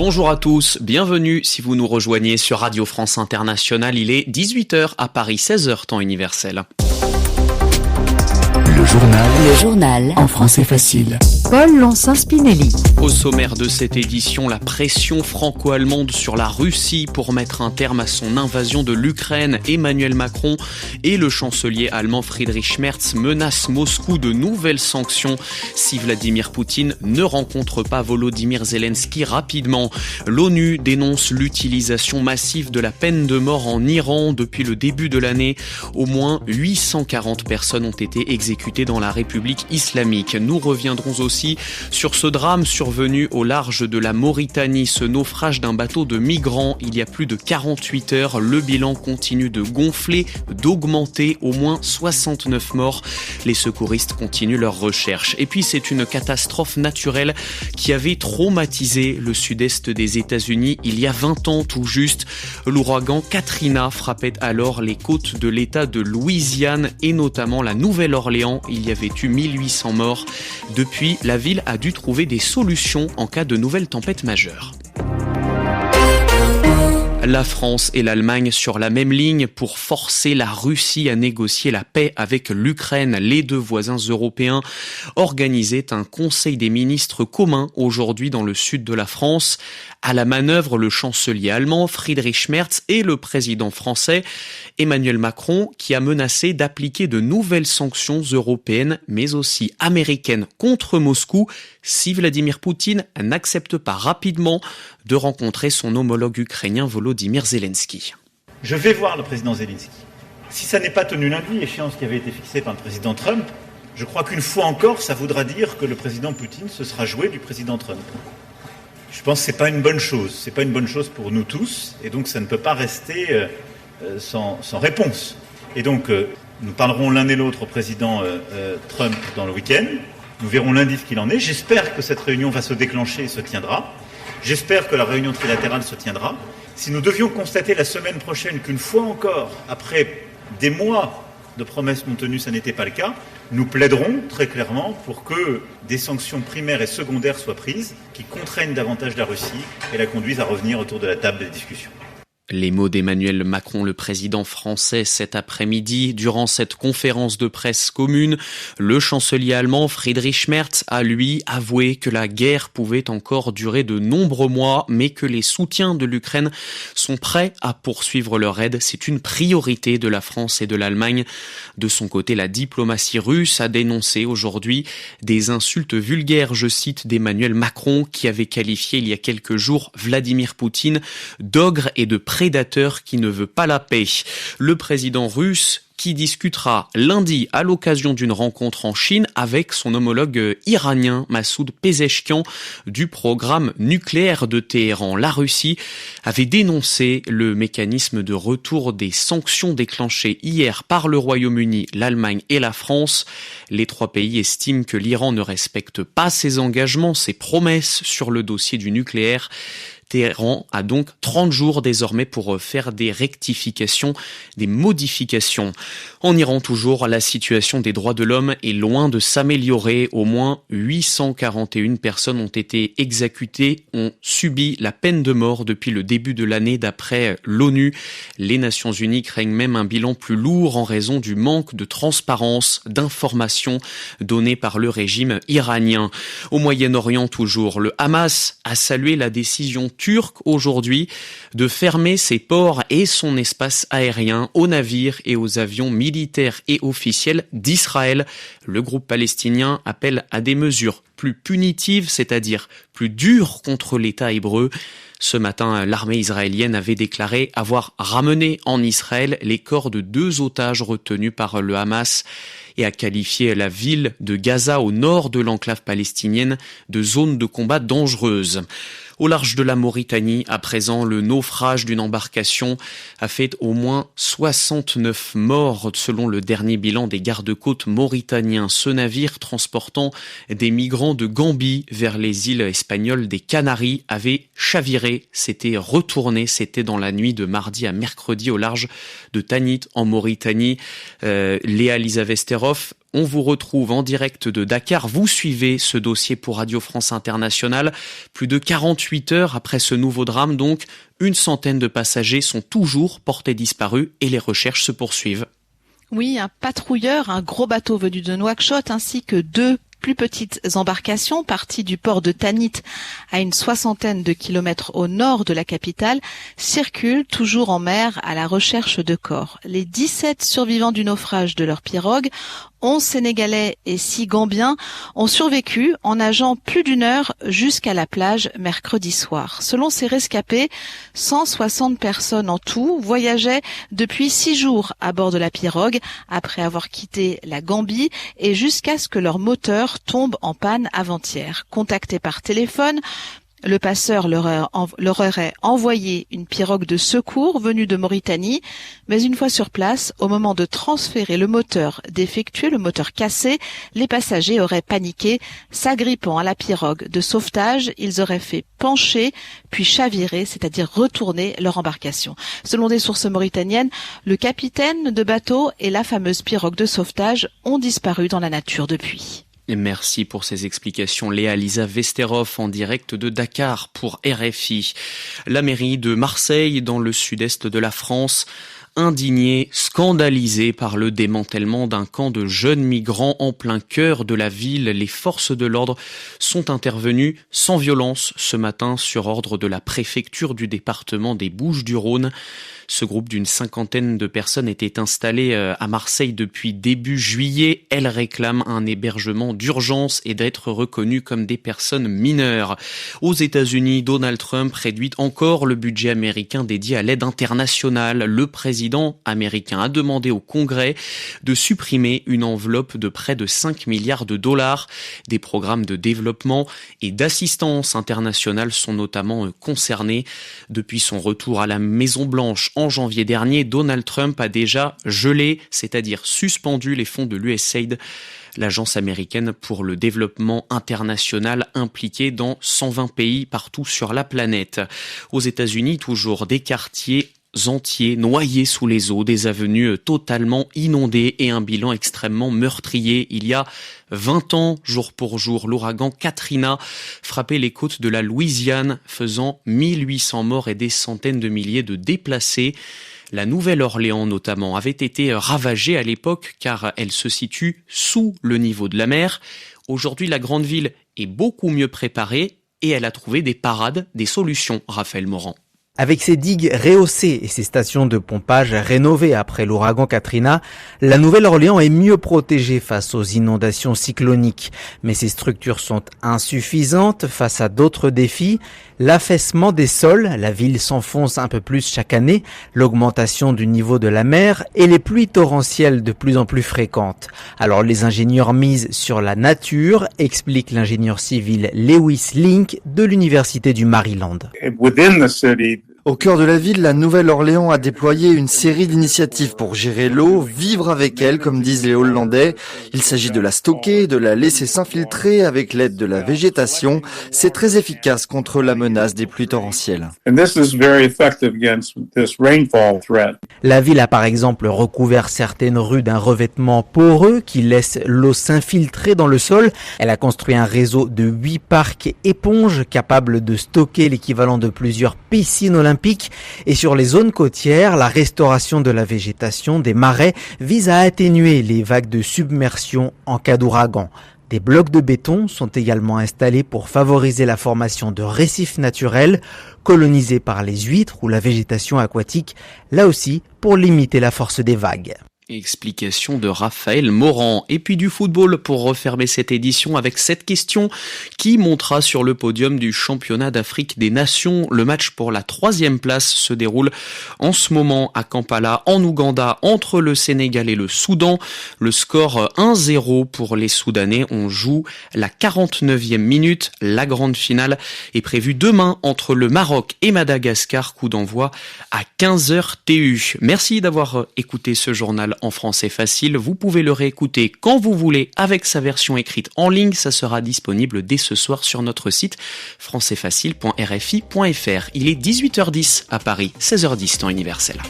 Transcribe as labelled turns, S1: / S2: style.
S1: Bonjour à tous, bienvenue si vous nous rejoignez sur Radio France Internationale. Il est 18h à Paris, 16h temps universel.
S2: Le journal en français facile.
S3: Paul Lancin-Spinelli.
S1: Au sommaire de cette édition, la pression franco-allemande sur la Russie pour mettre un terme à son invasion de l'Ukraine. Emmanuel Macron et le chancelier allemand Friedrich Merz menacent Moscou de nouvelles sanctions si Vladimir Poutine ne rencontre pas Volodymyr Zelensky rapidement. L'ONU dénonce l'utilisation massive de la peine de mort en Iran depuis le début de l'année. Au moins 840 personnes ont été exécutées dans la République islamique. Nous reviendrons aussi sur ce drame survenu au large de la Mauritanie, ce naufrage d'un bateau de migrants il y a plus de 48 heures. Le bilan continue de gonfler, d'augmenter, au moins 69 morts. Les secouristes continuent leurs recherches. Et puis c'est une catastrophe naturelle qui avait traumatisé le sud-est des États-Unis il y a 20 ans tout juste. L'ouragan Katrina frappait alors les côtes de l'État de Louisiane et notamment la Nouvelle-Orléans. Il y avait eu 1800 morts. Depuis, la ville a dû trouver des solutions en cas de nouvelles tempêtes majeures. La France et l'Allemagne sur la même ligne pour forcer la Russie à négocier la paix avec l'Ukraine. Les deux voisins européens organisaient un conseil des ministres commun aujourd'hui dans le sud de la France. À la manœuvre, le chancelier allemand Friedrich Merz et le président français Emmanuel Macron qui a menacé d'appliquer de nouvelles sanctions européennes mais aussi américaines contre Moscou si Vladimir Poutine n'accepte pas rapidement de rencontrer son homologue ukrainien Volodymyr Zelensky.
S4: Je vais voir le président Zelensky. Si ça n'est pas tenu lundi, échéance qui avait été fixée par le président Trump, je crois qu'une fois encore, ça voudra dire que le président Poutine se sera joué du président Trump. Je pense que c'est pas une bonne chose. C'est pas une bonne chose pour nous tous, et donc ça ne peut pas rester sans réponse. Et donc, nous parlerons l'un et l'autre au président Trump dans le week-end. Nous verrons lundi ce qu'il en est. J'espère que cette réunion va se déclencher et se tiendra. J'espère que la réunion trilatérale se tiendra. Si nous devions constater la semaine prochaine qu'une fois encore, après des mois de promesses non tenues, ça n'était pas le cas, nous plaiderons très clairement pour que des sanctions primaires et secondaires soient prises qui contraignent davantage la Russie et la conduisent à revenir autour de la table des discussions.
S1: Les mots d'Emmanuel Macron, le président français, cet après-midi. Durant cette conférence de presse commune, le chancelier allemand Friedrich Merz a, lui, avoué que la guerre pouvait encore durer de nombreux mois, mais que les soutiens de l'Ukraine sont prêts à poursuivre leur aide. C'est une priorité de la France et de l'Allemagne. De son côté, la diplomatie russe a dénoncé aujourd'hui des insultes vulgaires, je cite, d'Emmanuel Macron, qui avait qualifié il y a quelques jours Vladimir Poutine d'ogre et de prédateur qui ne veut pas la paix. Le président russe qui discutera lundi à l'occasion d'une rencontre en Chine avec son homologue iranien Massoud Pezeshkian du programme nucléaire de Téhéran. La Russie avait dénoncé le mécanisme de retour des sanctions déclenchées hier par le Royaume-Uni, l'Allemagne et la France. Les trois pays estiment que l'Iran ne respecte pas ses engagements, ses promesses sur le dossier du nucléaire. Téhéran a donc 30 jours désormais pour faire des rectifications, des modifications. En Iran toujours, la situation des droits de l'homme est loin de s'améliorer. Au moins 841 personnes ont été exécutées, ont subi la peine de mort depuis le début de l'année d'après l'ONU. Les Nations Unies craignent même un bilan plus lourd en raison du manque de transparence, d'informations données par le régime iranien. Au Moyen-Orient toujours, le Hamas a salué la décision turque aujourd'hui de fermer ses ports et son espace aérien aux navires et aux avions militaires et officiels d'Israël. Le groupe palestinien appelle à des mesures plus punitives, c'est-à-dire plus dures contre l'État hébreu. Ce matin, l'armée israélienne avait déclaré avoir ramené en Israël les corps de 2 otages retenus par le Hamas et a qualifié la ville de Gaza au nord de l'enclave palestinienne de zone de combat dangereuse. Au large de la Mauritanie, à présent, le naufrage d'une embarcation a fait au moins 69 morts selon le dernier bilan des gardes-côtes mauritaniens. Ce navire transportant des migrants migrant de Gambie vers les îles espagnoles des Canaries avait chaviré, c'était dans la nuit de mardi à mercredi au large de Tanit en Mauritanie. Léa Lisa Vesterov, on vous retrouve en direct de Dakar. Vous suivez ce dossier pour Radio France Internationale. Plus de 48 heures après ce nouveau drame, donc, une centaine de passagers sont toujours portés disparus et les recherches se poursuivent.
S5: Oui, un patrouilleur, un gros bateau venu de Nouakchott, ainsi que 2 plus petites embarcations parties du port de Tanit à une 60aine de kilomètres au nord de la capitale circulent toujours en mer à la recherche de corps. Les 17 survivants du naufrage de leur pirogue, 11 Sénégalais et 6 Gambiens, ont survécu en nageant plus d'1 heure jusqu'à la plage mercredi soir. Selon ces rescapés, 160 personnes en tout voyageaient depuis 6 jours à bord de la pirogue après avoir quitté la Gambie et jusqu'à ce que leur moteur tombe en panne avant-hier. Contactés par téléphone, le passeur leur aurait envoyé une pirogue de secours venue de Mauritanie, mais une fois sur place, au moment de transférer le moteur défectueux, le moteur cassé, les passagers auraient paniqué. S'agrippant à la pirogue de sauvetage, ils auraient fait pencher, puis chavirer, c'est-à-dire retourner leur embarcation. Selon des sources mauritaniennes, le capitaine de bateau et la fameuse pirogue de sauvetage ont disparu dans la nature depuis.
S1: Et merci pour ces explications, Léa Lisa Vesterov en direct de Dakar pour RFI. La mairie de Marseille, dans le sud-est de la France, indignée, scandalisée par le démantèlement d'un camp de jeunes migrants en plein cœur de la ville. Les forces de l'ordre sont intervenues sans violence ce matin sur ordre de la préfecture du département des Bouches-du-Rhône. Ce groupe d'une 50aine de personnes était installé à Marseille depuis début juillet. Elles réclament un hébergement d'urgence et d'être reconnues comme des personnes mineures. Aux États-Unis, Donald Trump réduit encore le budget américain dédié à l'aide internationale. Le président américain a demandé au Congrès de supprimer une enveloppe de près de 5 milliards de dollars. Des programmes de développement et d'assistance internationale sont notamment concernés. Depuis son retour à la Maison-Blanche en janvier dernier, Donald Trump a déjà gelé, c'est-à-dire suspendu les fonds de l'USAID, l'agence américaine pour le développement international impliquée dans 120 pays partout sur la planète. Aux États-Unis, toujours des quartiers entiers noyés sous les eaux, des avenues totalement inondées et un bilan extrêmement meurtrier. Il y a 20 ans, jour pour jour, l'ouragan Katrina frappait les côtes de la Louisiane, faisant 1800 morts et des centaines de milliers de déplacés. La Nouvelle-Orléans, notamment, avait été ravagée à l'époque car elle se situe sous le niveau de la mer. Aujourd'hui, la grande ville est beaucoup mieux préparée et elle a trouvé des parades, des solutions, Raphaël Morand.
S6: Avec ses digues rehaussées et ses stations de pompage rénovées après l'ouragan Katrina, la Nouvelle-Orléans est mieux protégée face aux inondations cycloniques. Mais ces structures sont insuffisantes face à d'autres défis. L'affaissement des sols, la ville s'enfonce un peu plus chaque année, l'augmentation du niveau de la mer et les pluies torrentielles de plus en plus fréquentes. Alors les ingénieurs misent sur la nature, explique l'ingénieur civil Lewis Link de l'Université du Maryland.
S7: Au cœur de la ville, la Nouvelle-Orléans a déployé une série d'initiatives pour gérer l'eau, vivre avec elle, comme disent les Hollandais. Il s'agit de la stocker, de la laisser s'infiltrer avec l'aide de la végétation. C'est très efficace contre la menace des pluies torrentielles.
S6: La ville a par exemple recouvert certaines rues d'un revêtement poreux qui laisse l'eau s'infiltrer dans le sol. Elle a construit un réseau de 8 parcs éponges capables de stocker l'équivalent de plusieurs piscines olympiques. Et sur les zones côtières, la restauration de la végétation des marais vise à atténuer les vagues de submersion en cas d'ouragan. Des blocs de béton sont également installés pour favoriser la formation de récifs naturels colonisés par les huîtres ou la végétation aquatique, là aussi pour limiter la force des vagues.
S1: Explication de Raphaël Morand. Et puis du football pour refermer cette édition avec cette question qui montera sur le podium du championnat d'Afrique des Nations. Le match pour la 3e place se déroule en ce moment à Kampala, en Ouganda, entre le Sénégal et le Soudan. Le score 1-0 pour les Soudanais. On joue la 49e minute. La grande finale est prévue demain entre le Maroc et Madagascar. Coup d'envoi à 15h TU. Merci d'avoir écouté ce journal en français facile. Vous pouvez le réécouter quand vous voulez avec sa version écrite en ligne. Ça sera disponible dès ce soir sur notre site françaisfacile.rfi.fr. Il est 18h10 à Paris, 16h10 temps universel.